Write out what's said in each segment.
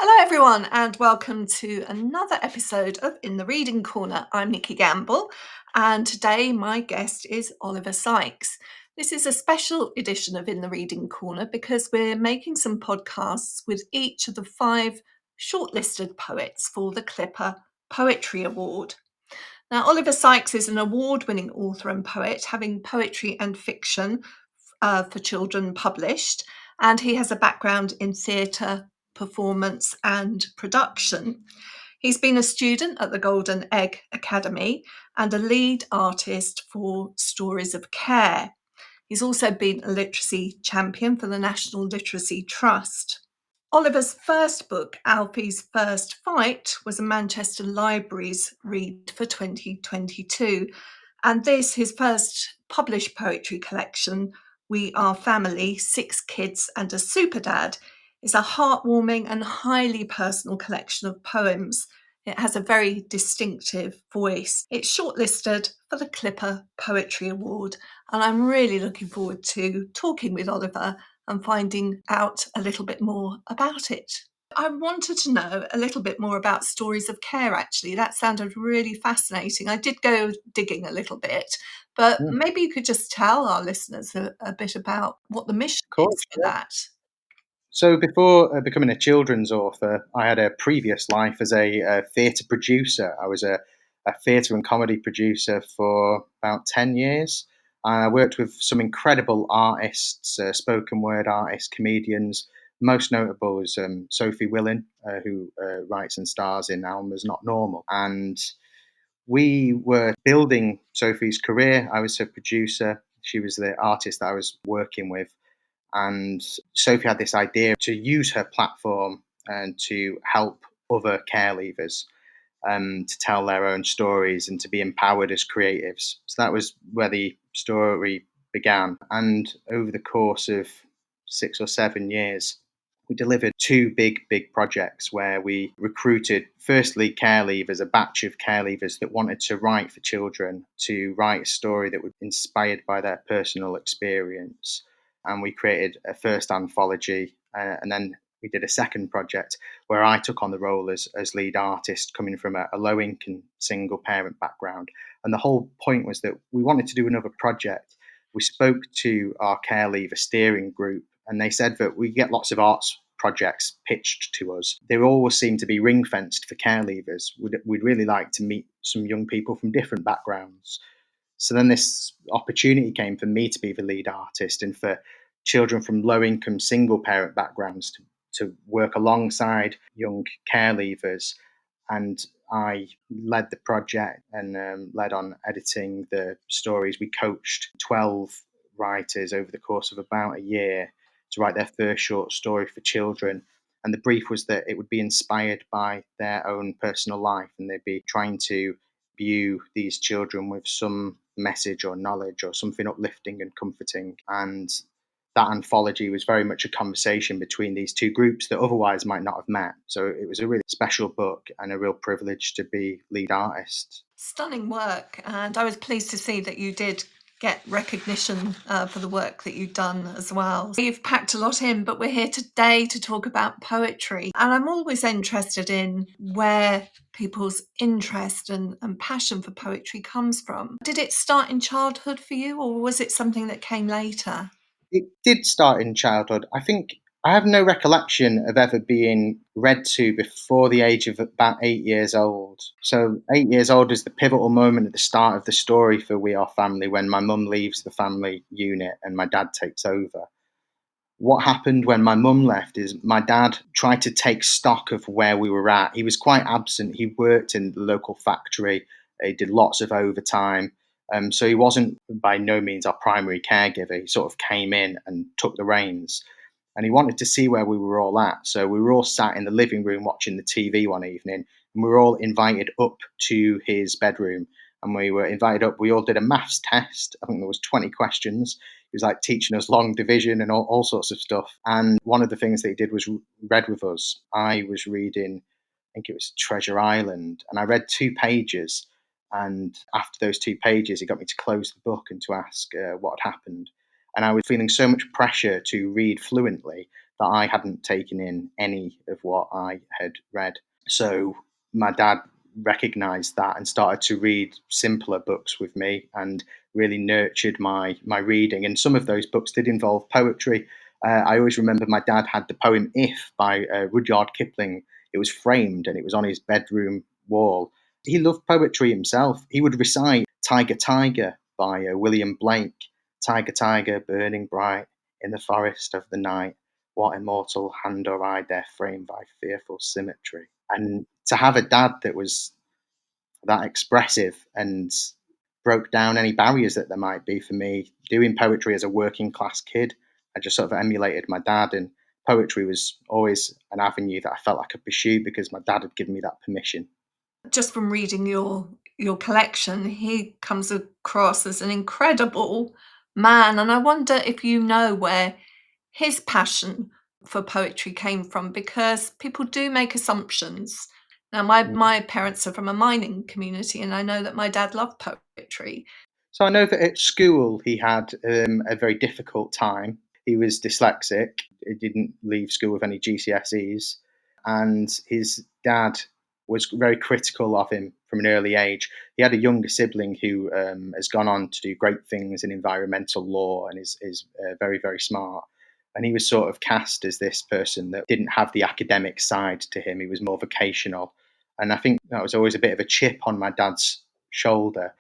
Hello, everyone, and welcome to another episode of In the Reading Corner. I'm Nikki Gamble, and today my guest is Oliver Sykes. This is a special edition of In the Reading Corner because we're making some podcasts with each of the 5 shortlisted poets for the CLiPPA Poetry Award. Now, Oliver Sykes is an award-winning author and poet, having poetry and fiction for children published, and he has a background in theatre, performance, and production. He's been a student at the Golden Egg Academy and a lead artist for Stories of Care. He's also been a literacy champion for the National Literacy Trust. Oliver's first book, Alfie's First Fight, was a Manchester Libraries read for 2022. And this, his first published poetry collection, We Are Family, 6 Kids and a Super Dad, is a heartwarming and highly personal collection of poems. It has a very distinctive voice. It's shortlisted for the CLiPPA Poetry Award, and I'm really looking forward to talking with Oliver and finding out a little bit more about it. I wanted to know a little bit more about Stories of Care, actually. That sounded really fascinating. I did go digging a little bit, but Mm, maybe you could just tell our listeners a bit about what the mission of course, is for yeah. that. So before becoming a children's author, I had a previous life as a theatre producer. I was a theatre and comedy producer for about 10 years. I worked with some incredible artists, spoken word artists, comedians. Most notable is Sophie Willing, who writes and stars in Alma's Not Normal. And we were building Sophie's career. I was her producer. She was the artist that I was working with. And Sophie had this idea to use her platform and to help other care leavers to tell their own stories and to be empowered as creatives. So that was where the story began. And over the course of 6 or 7 years, we delivered 2 big projects where we recruited, firstly, care leavers, a batch of care leavers that wanted to write for children, to write a story that would be inspired by their personal experience. And we created a first anthology, and then we did a second project where I took on the role as lead artist, coming from a low income single parent background. And the whole point was that we wanted to do another project. We spoke to our care leaver steering group, and they said that we get lots of arts projects pitched to us. They always seem to be ring fenced for care leavers. We'd really like to meet some young people from different backgrounds. So then this opportunity came for me to be the lead artist and for children from low income single parent backgrounds to work alongside young care leavers. And I led the project and led on editing the stories. We coached 12 writers over the course of about a year to write their first short story for children. And the brief was that it would be inspired by their own personal life, and they'd be trying to view these children with some message or knowledge or something uplifting and comforting. And that anthology was very much a conversation between these 2 groups that otherwise might not have met. So it was a really special book and a real privilege to be lead artist. Stunning work, and I was pleased to see that you did get recognition for the work that you've done as well. You've packed a lot in, but we're here today to talk about poetry. And I'm always interested in where people's interest and passion for poetry comes from. Did it start in childhood for you, or was it something that came later? It did start in childhood. I think I have no recollection of ever being read to before the age of about 8 years old. So 8 years old is the pivotal moment at the start of the story for We Are Family, when my mum leaves the family unit and my dad takes over. What happened when my mum left is my dad tried to take stock of where we were at. He was quite absent. He worked in the local factory. He did lots of overtime. So he wasn't by no means our primary caregiver. He sort of came in and took the reins. And he wanted to see where we were all at. So we were all sat in the living room watching the TV one evening, and we were all invited up to his bedroom. And we were invited up. We all did a maths test. I think there was 20 questions. He was like teaching us long division and all sorts of stuff. And one of the things that he did was read with us. I was reading, I think it was Treasure Island, and I read 2 pages. And after those 2 pages, he got me to close the book and to ask what had happened. And I was feeling so much pressure to read fluently that I hadn't taken in any of what I had read. So my dad recognized that and started to read simpler books with me and really nurtured my reading. And some of those books did involve poetry. I always remember my dad had the poem "If" by Rudyard Kipling. It was framed and it was on his bedroom wall. He loved poetry himself. He would recite "Tiger, Tiger" by William Blake. "Tiger, tiger, burning bright in the forest of the night. What immortal hand or eye dare frame thy fearful symmetry?" And to have a dad that was that expressive and broke down any barriers that there might be for me doing poetry as a working class kid, I just sort of emulated my dad, and poetry was always an avenue that I felt I could pursue because my dad had given me that permission. Just from reading your collection, he comes across as an incredible man, and I wonder if you know where his passion for poetry came from, because people do make assumptions. Now, my parents are from a mining community, and I know that my dad loved poetry. So I know that at school he had a very difficult time. He was dyslexic. He didn't leave school with any GCSEs, and his dad was very critical of him from an early age. He had a younger sibling who has gone on to do great things in environmental law and is very, very smart. And he was sort of cast as this person that didn't have the academic side to him. He was more vocational. And I think that was always a bit of a chip on my dad's shoulder.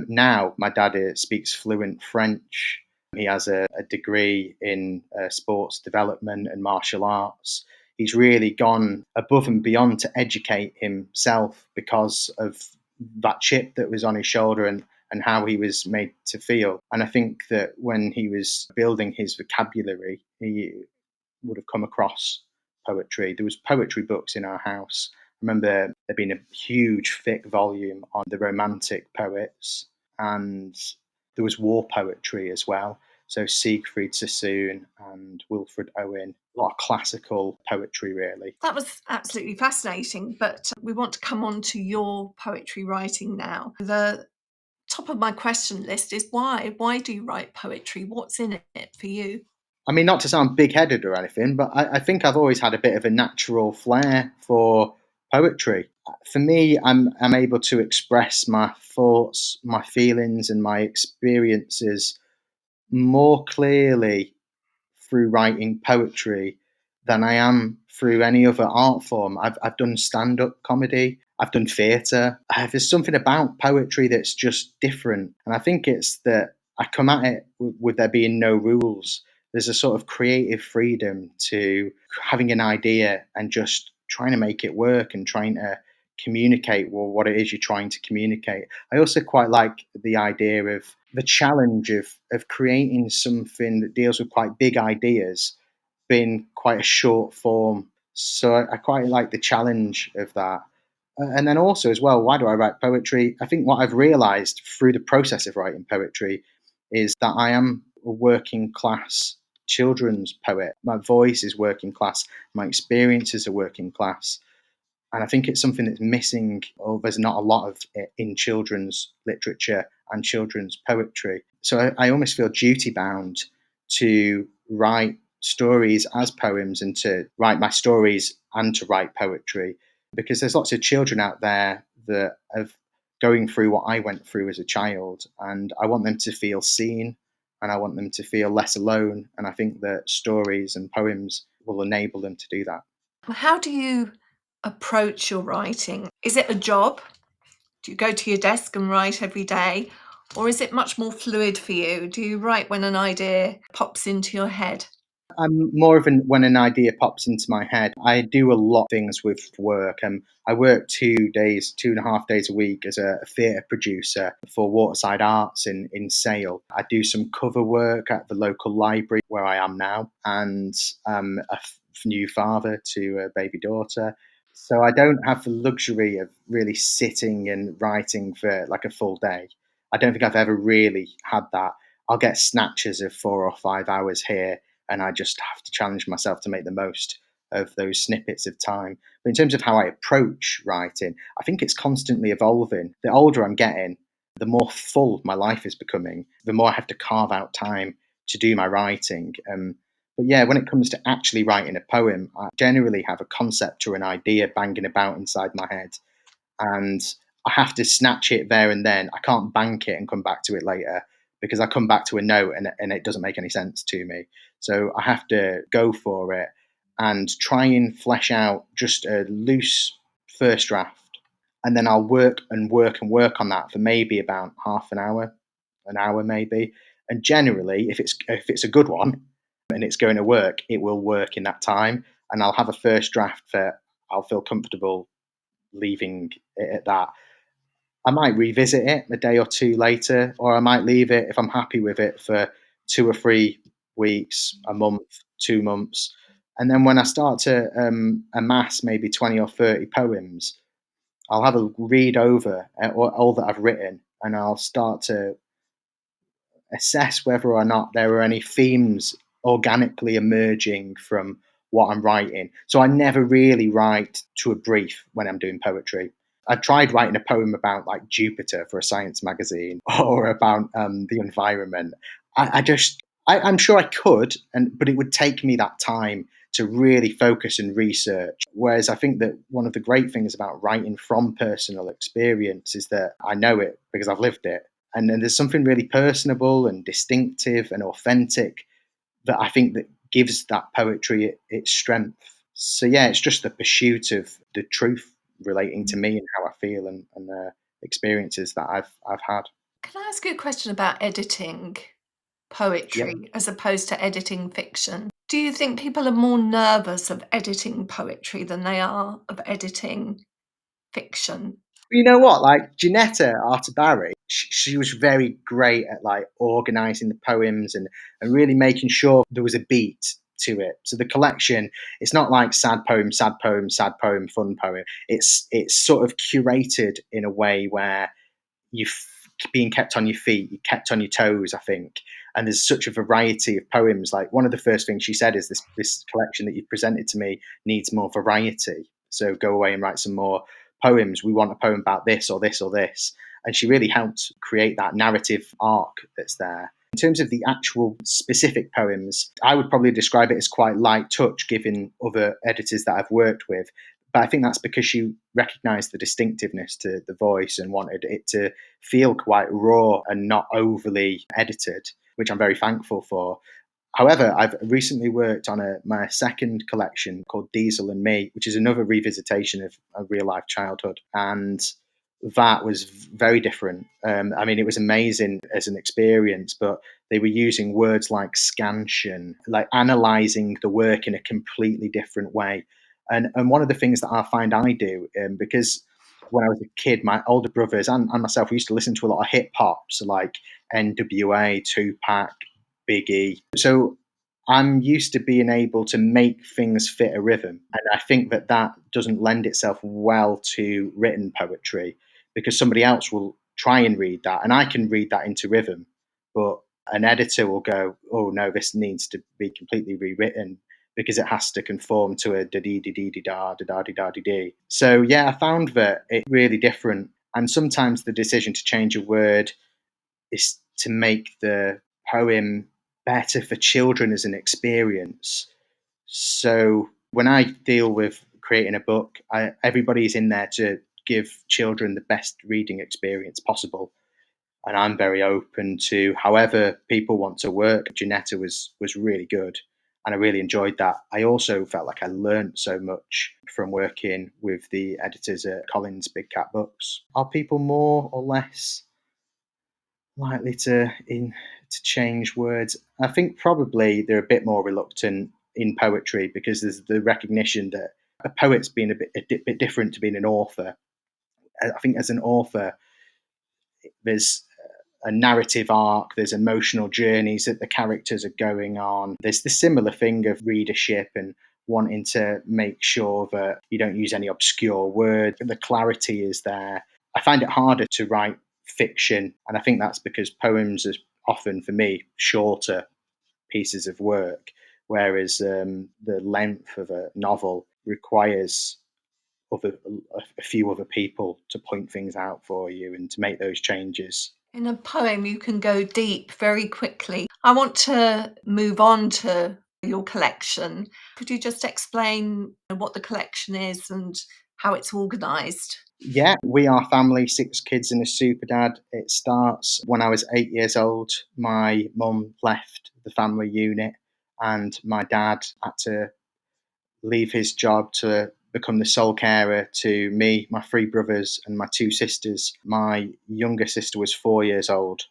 Now, my dad speaks fluent French. He has a degree in sports development and martial arts. He's really gone above and beyond to educate himself because of that chip that was on his shoulder and how he was made to feel. And I think that when he was building his vocabulary, he would have come across poetry. There was poetry books in our house. I remember there being a huge, thick volume on the Romantic poets, and there was war poetry as well. So Siegfried Sassoon and Wilfred Owen, a lot of classical poetry, really. That was absolutely fascinating, but we want to come on to your poetry writing now. The top of my question list is why? Why do you write poetry? What's in it for you? I mean, not to sound big headed or anything, but I think I've always had a bit of a natural flair for poetry. For me, I'm able to express my thoughts, my feelings, and my experiences more clearly through writing poetry than I am through any other art form. I've done stand up comedy, I've done theatre. There's something about poetry that's just different. And I think it's that I come at it with there being no rules. There's a sort of creative freedom to having an idea and just trying to make it work and trying to communicate what it is you're trying to communicate. I also quite like the idea of the challenge of creating something that deals with quite big ideas being quite a short form. So I quite like the challenge of that. And then also as well, why do I write poetry? I think what I've realised through the process of writing poetry is that I am a working class children's poet. My voice is working class. My experiences are working class. And I think it's something that's missing, or there's not a lot of it in children's literature and children's poetry. So I almost feel duty bound to write stories as poems and to write my stories and to write poetry, because there's lots of children out there that have going through what I went through as a child, and I want them to feel seen and I want them to feel less alone. And I think that stories and poems will enable them to do that. How do you approach your writing? Is it a job? Do you go to your desk and write every day? Or is it much more fluid for you? Do you write when an idea pops into your head? I'm more of an when an idea pops into my head. I do a lot of things with work. I work 2 days, 2.5 days a week as a theatre producer for Waterside Arts in Sale. I do some cover work at the local library where I am now, and new father to a baby daughter. So I don't have the luxury of really sitting and writing for like a full day. I don't think I've ever really had that. I'll get snatches of 4 or 5 hours here, and I just have to challenge myself to make the most of those snippets of time. But in terms of how I approach writing, I think it's constantly evolving. The older I'm getting, the more full my life is becoming, the more I have to carve out time to do my writing. But yeah, when it comes to actually writing a poem, I generally have a concept or an idea banging about inside my head, and I have to snatch it there and then. I can't bank it and come back to it later, because I come back to a note and it doesn't make any sense to me. So I have to go for it and try and flesh out just a loose first draft. And then I'll work and work and work on that for maybe about half an hour maybe. And generally, if it's a good one and it's going to work, it will work in that time. And I'll have a first draft that I'll feel comfortable leaving it at that. I might revisit it a day or two later, or I might leave it if I'm happy with it for 2 or 3 weeks, a month, 2 months. And then when I start to amass maybe 20 or 30 poems, I'll have a read over all that I've written, and I'll start to assess whether or not there are any themes organically emerging from what I'm writing. So I never really write to a brief when I'm doing poetry. I've tried writing a poem about like Jupiter for a science magazine or about the environment. I'm sure I could, but it would take me that time to really focus and research. Whereas I think that one of the great things about writing from personal experience is that I know it because I've lived it. And then there's something really personable and distinctive and authentic that I think that gives that poetry its strength. So yeah, it's just the pursuit of the truth relating to me and how I feel, and the experiences that I've had. Can I ask you a question about editing Yeah. poetry as opposed to editing fiction? Do you think people are more nervous of editing poetry than they are of editing fiction? You know what? Like Janetta Artabarry, she was very great at like organizing the poems and really making sure there was a beat to it. So the collection, it's not like sad poem, sad poem, sad poem, fun poem. It's sort of curated in a way where you being kept on your feet, you're kept on your toes, I think. And there's such a variety of poems. Like one of the first things she said is this collection that you've presented to me needs more variety. So go away and write some more poems. We want a poem about this or this or this. And she really helped create that narrative arc that's there. In terms of the actual specific poems, I would probably describe it as quite light touch, given other editors that I've worked with. But I think that's because she recognised the distinctiveness to the voice and wanted it to feel quite raw and not overly edited, which I'm very thankful for. However, I've recently worked on my second collection called Diesel and Me, which is another revisitation of a real life childhood. And that was very different. I mean, it was amazing as an experience, but they were using words like scansion, like analyzing the work in a completely different way. And one of the things that I find I do, because when I was a kid, my older brothers and myself, we used to listen to a lot of hip hop, so like NWA, Tupac, Biggie. So I'm used to being able to make things fit a rhythm. And I think that that doesn't lend itself well to written poetry, because somebody else will try and read that. And I can read that into rhythm, but an editor will go, oh no, this needs to be completely rewritten because it has to conform to a da dee dee dee dee da da da dee da dee dee. So yeah, I found that it really different. And sometimes the decision to change a word is to make the poem better for children as an experience. So when I deal with creating a book, everybody's in there to give children the best reading experience possible. And I'm very open to however people want to work. Janetta was really good, and I really enjoyed that. I also felt like I learned so much from working with the editors at Collins Big Cat Books. Are people more or less likely to change words? I think probably they're a bit more reluctant in poetry because there's the recognition that a poet's been a bit different to being an author. I think as an author, there's a narrative arc, there's emotional journeys that the characters are going on. There's the similar thing of readership and wanting to make sure that you don't use any obscure words, the clarity is there. I find it harder to write fiction, and I think that's because poems are often, for me, shorter pieces of work, whereas the length of a novel requires a few other people to point things out for you and to make those changes. In a poem, you can go deep very quickly. I want to move on to your collection. Could you just explain what the collection is and how it's organised? Yeah, we are family, 6 kids and a super dad. It starts when I was 8 years old. My mum left the family unit, and my dad had to leave his job to become the sole carer to me, my 3 brothers, and my 2 sisters. My younger sister was 4 years old,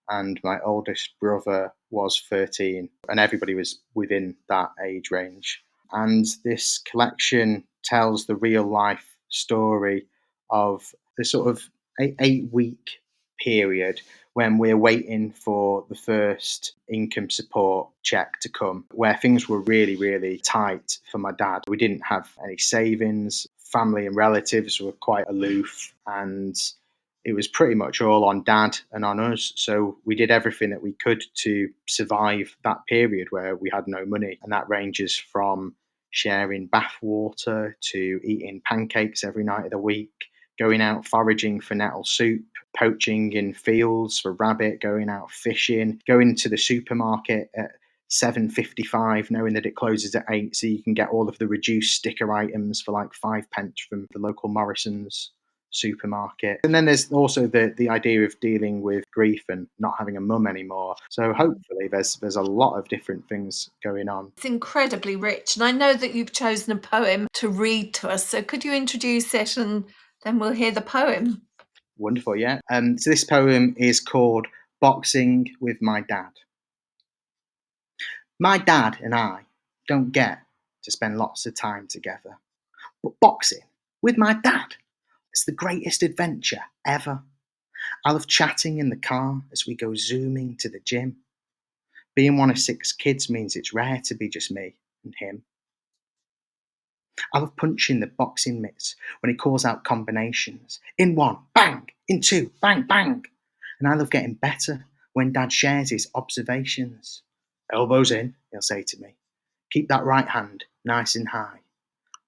and my oldest brother was 13, and everybody was within that age range. And this collection tells the real life story of the sort of 8 week period when we're waiting for the first income support check to come, where things were really, really tight for my dad. We didn't have any savings, family and relatives were quite aloof, and it was pretty much all on dad and on us. So we did everything that we could to survive that period where we had no money. And that ranges from sharing bath water to eating pancakes every night of the week, going out foraging for nettle soup, poaching in fields for rabbit, going out fishing, going to the supermarket at 7:55, knowing that it closes at 8, so you can get all of the reduced sticker items for like 5 pence from the local Morrison's supermarket. And then there's also the idea of dealing with grief and not having a mum anymore. So hopefully there's a lot of different things going on. It's incredibly rich, and I know that you've chosen a poem to read to us. So could you introduce it, and then we'll hear the poem? Wonderful, yeah. So this poem is called Boxing with My Dad. My dad and I don't get to spend lots of time together, but boxing with my dad, it's the greatest adventure ever. I love chatting in the car as we go zooming to the gym. Being one of 6 kids means it's rare to be just me and him. I love punching the boxing mitts when he calls out combinations. In one, bang! In two, bang, bang! And I love getting better when Dad shares his observations. Elbows in, he'll say to me. Keep that right hand nice and high.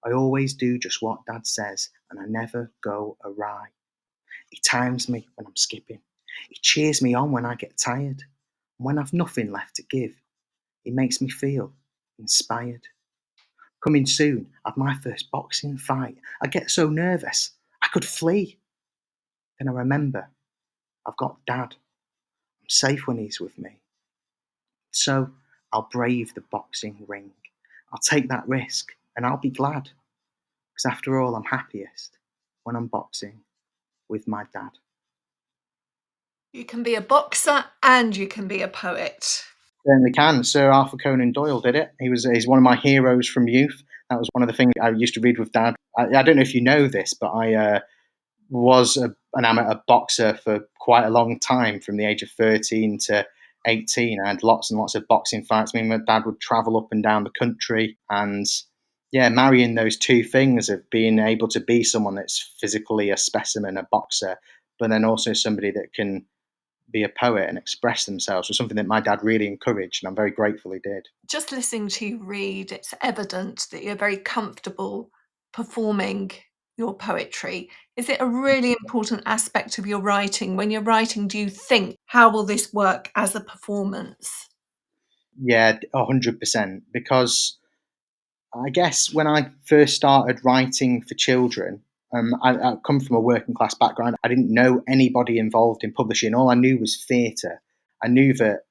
I always do just what Dad says, and I never go awry. He times me when I'm skipping. He cheers me on when I get tired. And when I've nothing left to give, he makes me feel inspired. Coming soon, I've my first boxing fight. I get so nervous, I could flee. Then I remember I've got Dad. I'm safe when he's with me. So I'll brave the boxing ring. I'll take that risk and I'll be glad. Because after all, I'm happiest when I'm boxing with my dad. You can be a boxer and you can be a poet. Certainly can. Sir Arthur Conan Doyle did it. He's one of my heroes from youth. That was one of the things I used to read with Dad. I don't know if you know this, but I was an amateur boxer for quite a long time, from the age of 13 to 18. I had lots and lots of boxing fights. Me and my dad would travel up and down the country, and yeah, marrying those two things of being able to be someone that's physically a specimen, a boxer, but then also somebody that can be a poet and express themselves was something that my dad really encouraged, and I'm very grateful he did. Just listening to you read, it's evident that you're very comfortable performing your poetry. Is it a really important aspect of your writing? When you're writing, do you think, how will this work as a performance? Yeah, 100%. Because I guess when I first started writing for children, I come from a working class background. I didn't know anybody involved in publishing. All I knew was theatre. I knew that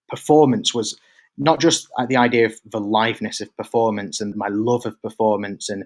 performance was not just the idea of the liveness of performance and my love of performance and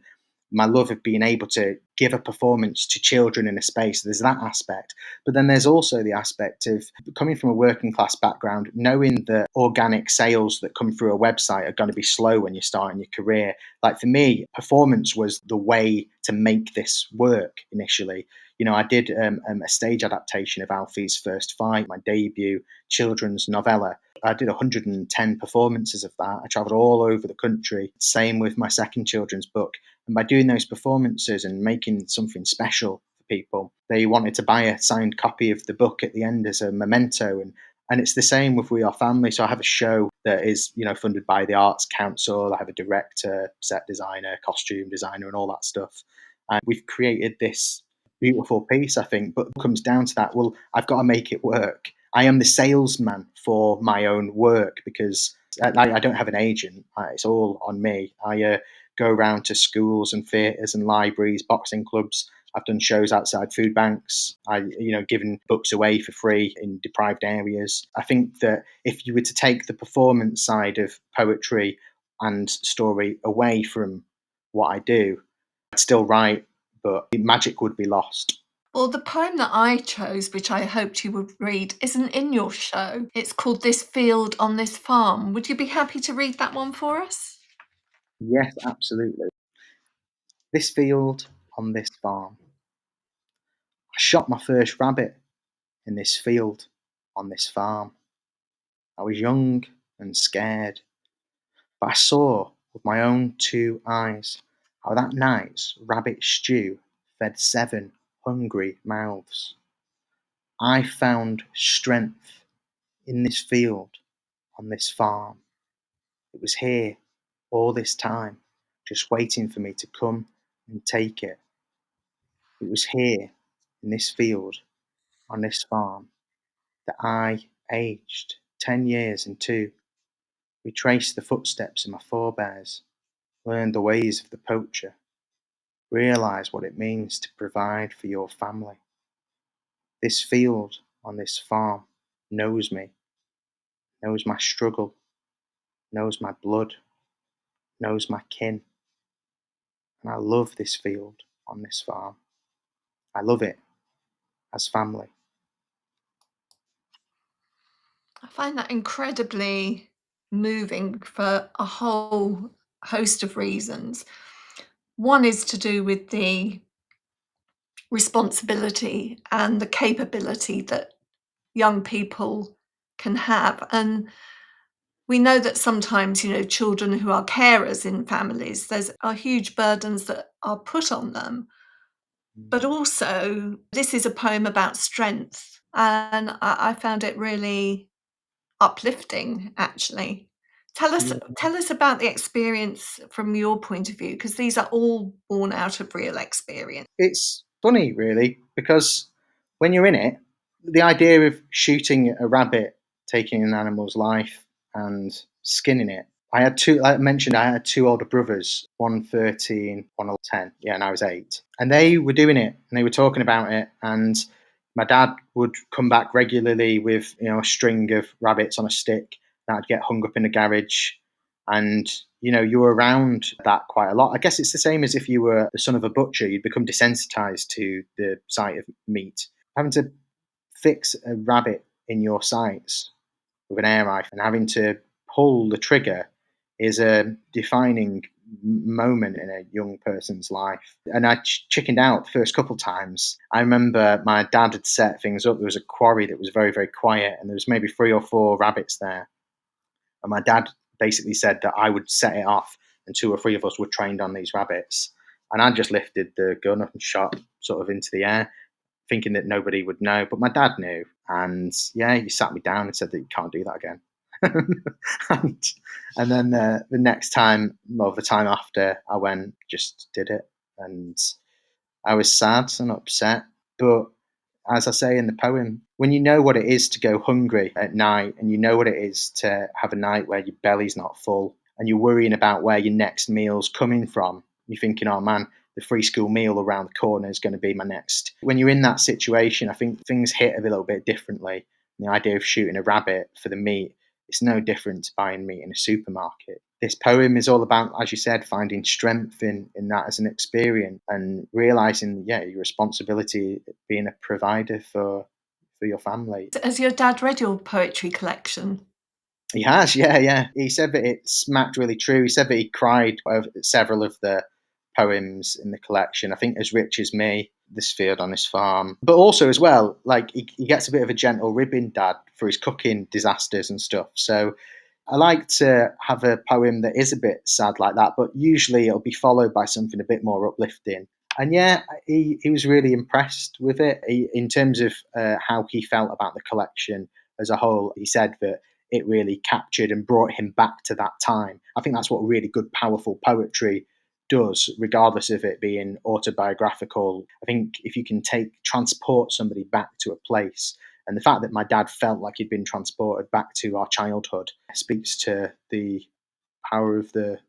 my love of being able to give a performance to children in a space. There's that aspect. But then there's also the aspect of coming from a working class background, knowing that organic sales that come through a website are going to be slow when you're starting your career. Like for me, performance was the way to make this work initially. You know, I did a stage adaptation of Alfie's First Fight, my debut children's novella. I did 110 performances of that. I travelled all over the country. Same with my second children's book. And by doing those performances and making something special for people, they wanted to buy a signed copy of the book at the end as a memento. And it's the same with We Are Family. So I have a show that is, you know, funded by the Arts Council. I have a director, set designer, costume designer, and all that stuff. And we've created this beautiful piece, I think, but it comes down to that. Well, I've got to make it work. I am the salesman for my own work because I don't have an agent. It's all on me. I go around to schools and theatres and libraries, boxing clubs. I've done shows outside food banks. Given books away for free in deprived areas. I think that if you were to take the performance side of poetry and story away from what I do, I'd still write, but the magic would be lost. Well, the poem that I chose, which I hoped you would read, isn't in your show. It's called This Field on This Farm. Would you be happy to read that one for us? Yes, absolutely. This field on this farm. I shot my first rabbit in this field on this farm. I was young and scared, but I saw with my own two eyes how that night's rabbit stew fed 7 hungry mouths. I found strength in this field on this farm. It was here all this time, just waiting for me to come and take it. It was here in this field on this farm that I, aged 10 years and 2, retraced the footsteps of my forebears, learned the ways of the poacher, realised what it means to provide for your family. This field on this farm knows me, knows my struggle, knows my blood, knows my kin, and I love this field on this farm. I love it as family. I find that incredibly moving for a whole host of reasons. One is to do with the responsibility and the capability that young people can have. And we know that sometimes, children who are carers in families, there's are huge burdens that are put on them. But also, this is a poem about strength. And I found it really uplifting, actually. Tell us Yeah. tell us about the experience from your point of view, because these are all born out of real experience. It's funny, really, because when you're in it, the idea of shooting a rabbit, taking an animal's life, and skinning it. I had two, like I mentioned, I had two older brothers, one 13, one 10. Yeah, and I was 8. And they were doing it and they were talking about it. And my dad would come back regularly with, a string of rabbits on a stick that'd get hung up in the garage. And you're around that quite a lot. I guess it's the same as if you were the son of a butcher. You'd become desensitized to the sight of meat. Having to fix a rabbit in your sights with an air rifle and having to pull the trigger is a defining moment in a young person's life. And I chickened out the first couple times. I remember my dad had set things up. There was a quarry that was very, very quiet, and there was maybe 3 or 4 rabbits there. And my dad basically said that I would set it off, and 2 or 3 of us were trained on these rabbits. And I just lifted the gun up and shot sort of into the air, thinking that nobody would know. But my dad knew. And yeah, he sat me down and said that you can't do that again. and, and then the next time, well, the time after, I went, just did it. And I was sad and upset. But as I say in the poem, when you know what it is to go hungry at night and you know what it is to have a night where your belly's not full and you're worrying about where your next meal's coming from, you're thinking, oh man, the free school meal around the corner is going to be my next. When you're in that situation, I think things hit a little bit differently. The idea of shooting a rabbit for the meat, it's no different to buying meat in a supermarket. This poem is all about, as you said, finding strength in that as an experience and realizing, yeah, your responsibility being a provider for your family. Has your dad read your poetry collection? He has, yeah, yeah. He said that it smacked really true. He said that he cried over several of the poems in the collection. I think As Rich as Me, This Field on His Farm. But also, as well, like he gets a bit of a gentle ribbing dad for his cooking disasters and stuff. So I like to have a poem that is a bit sad like that, but usually it'll be followed by something a bit more uplifting. And yeah, he was really impressed with it. In terms of how he felt about the collection as a whole, he said that it really captured and brought him back to that time. I think that's what really good, powerful poetry does, regardless of it being autobiographical. I think if you can transport somebody back to a place And the fact that my dad felt like he'd been transported back to our childhood speaks to the power of the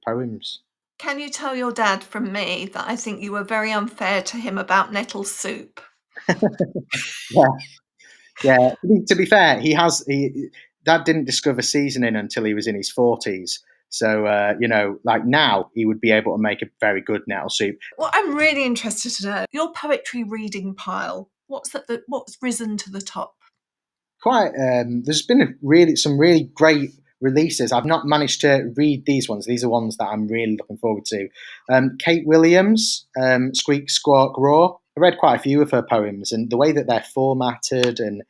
poems. Can you tell your dad from me that I think you were very unfair to him about nettle soup? Yeah, yeah. To be fair, Dad didn't discover seasoning until he was in his 40s. So like now, he would be able to make a very good nettle soup. Well, I'm really interested to know your poetry reading pile. What's risen to the top? Quite. There's been really some really great releases. I've not managed to read these ones. These are ones that I'm really looking forward to. Kate Williams, Squeak Squawk Raw. I read quite a few of her poems, and the way that they're formatted and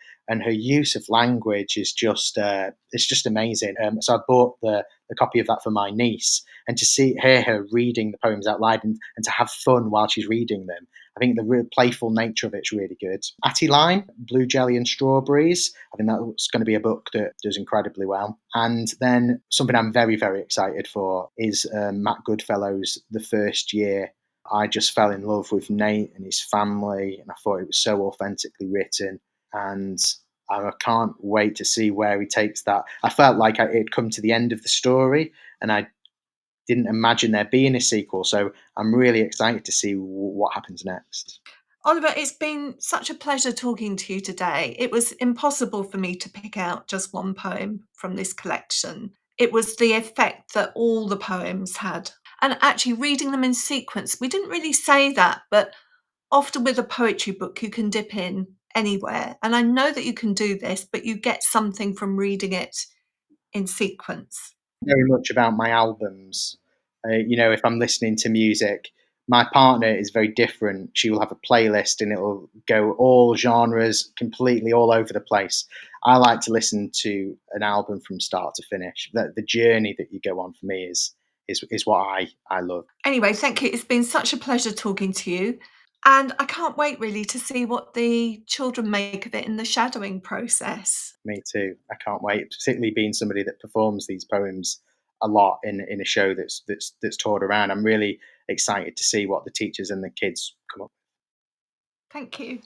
her use of language is just it's just amazing. So I bought the copy of that for my niece, and to hear her reading the poems out loud and to have fun while she's reading them. I think the real playful nature of it's really good. Atty Line, Blue Jelly and Strawberries. I think that's going to be a book that does incredibly well. And then something I'm very, very excited for is Matt Goodfellow's The First Year. I just fell in love with Nate and his family, and I thought it was so authentically written. And I can't wait to see where he takes that. I felt like it had come to the end of the story, and I didn't imagine there being a sequel. So I'm really excited to see what happens next. Oliver, it's been such a pleasure talking to you today. It was impossible for me to pick out just one poem from this collection. It was the effect that all the poems had. And actually, reading them in sequence, we didn't really say that, but often with a poetry book, you can dip in anywhere. And I know that you can do this, but you get something from reading it in sequence. Very much about my albums. If I'm listening to music, my partner is very different. She will have a playlist and it will go all genres, completely all over the place. I like to listen to an album from start to finish. The journey that you go on for me is what I love. Anyway, thank you. It's been such a pleasure talking to you. And I can't wait really to see what the children make of it in the shadowing process. Me too. I can't wait, particularly being somebody that performs these poems a lot in a show that's toured around. I'm really excited to see what the teachers and the kids come up. Thank you.